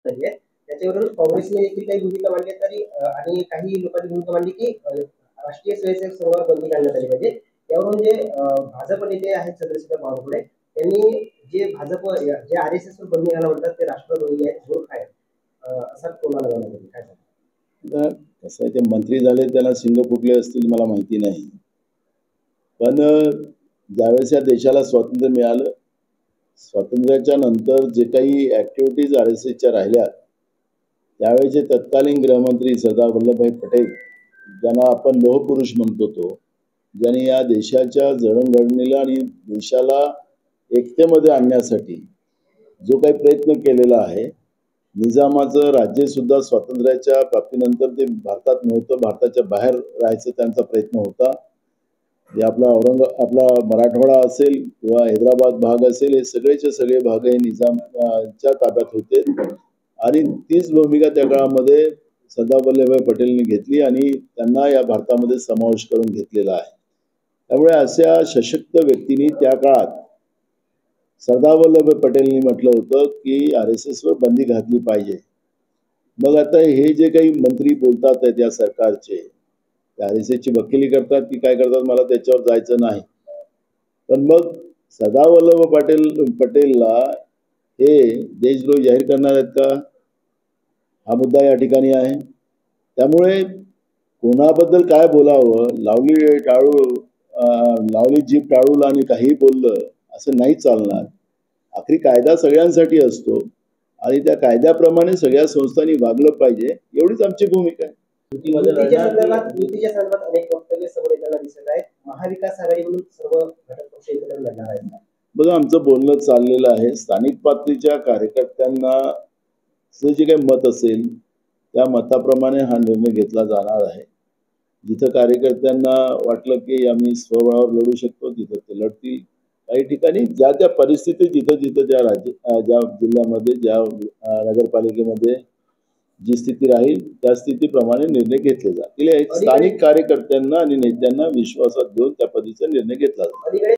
झाली आहे त्याच्यावरून काँग्रेसने देखील काही भूमिका मांडली तरी आणि काही लोकांनी भूमिका मांडली की राष्ट्रीय स्वयंसेवक संघावर बंदी घालण्यात आली पाहिजे। यावरून जे भाजप नेते आहेत चंद्रशेखर बावनकुळे त्यांनी जे भाजप जे आरएसएस वर बंदी घाला म्हणतात ते राष्ट्रद्रोही आहेत, मूर्ख आहेत असा टोला लगावला गेला। काय सांगता? कसं आहे, ते मंत्री झाले त्यांना शिंग फुटले असतील मला माहिती नाही, पण ज्यावेळेस या देशाला स्वातंत्र्य मिळालं, स्वातंत्र्याच्या नंतर जे काही ॲक्टिव्हिटीज आरएसएसच्या राहिल्या त्यावेळेचे तत्कालीन गृहमंत्री सरदार वल्लभभाई पटेल, ज्यांना आपण लोहपुरुष म्हणतो, ज्यांनी या देशाच्या जडणघडणीला आणि देशाला एकतेमध्ये आणण्यासाठी जो काही प्रयत्न केलेला आहे, निजामाचं राज्य सुद्धा स्वातंत्र्याच्या प्राप्तीनंतर ते भारतात नव्हतं, भारताच्या बाहेर राहायचं त्यांचा प्रयत्न होता। जे आपला मराठवाडा असेल किंवा हैदराबाद भाग असेल, हे सगळेचे सगळे भाग हे निजामच्या ताब्यात होते आणि तीच भूमिका त्या काळामध्ये सरदार वल्लभभाई पटेलनी घेतली आणि त्यांना या भारतामध्ये समावेश करून घेतलेला आहे। त्यामुळे अशा सशक्त व्यक्तींनी त्या काळात सरदार वल्लभभाई पटेलनी म्हटलं होतं की आरएसएसवर बंदी घातली पाहिजे। मग आता हे जे काही मंत्री बोलतात आहेत या सरकारचे, आरएसएसची वकिली करतात की काय करतात मला त्याच्यावर जायचं नाही, पण मग सरदार वल्लभभाई पटेलला हे देशद्रोही जाहीर करणार आहेत का, हा मुद्दा या ठिकाणी आहे। त्यामुळे कोणाबद्दल काय बोलावं, लावली जीभ टाळूला आणि काही बोललं असं नाही चालणार। आखरी कायदा सगळ्यांसाठी असतो आणि त्या कायद्याप्रमाणे सगळ्या संस्थांनी वागलं पाहिजे, एवढीच आमची भूमिका आहे। युतीच्या संदर्भात अनेक वक्तव्य समोर येताना दिसत आहेत। महाविकास आघाडीकडून सर्व घटक पक्ष एकत्र लढणार आहेत। बघा, आमचं बोलणं चाललेलं आहे, स्थानिक पातळीच्या कार्यकर्त्यांना जे काही मत असेल त्या मताप्रमाणे हा निर्णय घेतला जाणार आहे। जिथं कार्यकर्त्यांना वाटलं की आम्ही स्वबळावर लढू शकतो तिथं ते लढतील। काही ठिकाणी ज्या त्या परिस्थितीत जिथं ज्या जिल्ह्यामध्ये ज्या नगरपालिकेमध्ये जी स्थिती राहील त्या स्थितीप्रमाणे निर्णय घेतले जातील। स्थानिक कार्यकर्त्यांना आणि नेत्यांना विश्वासात घेऊन त्या पद्धतीचा निर्णय घेतला जाईल।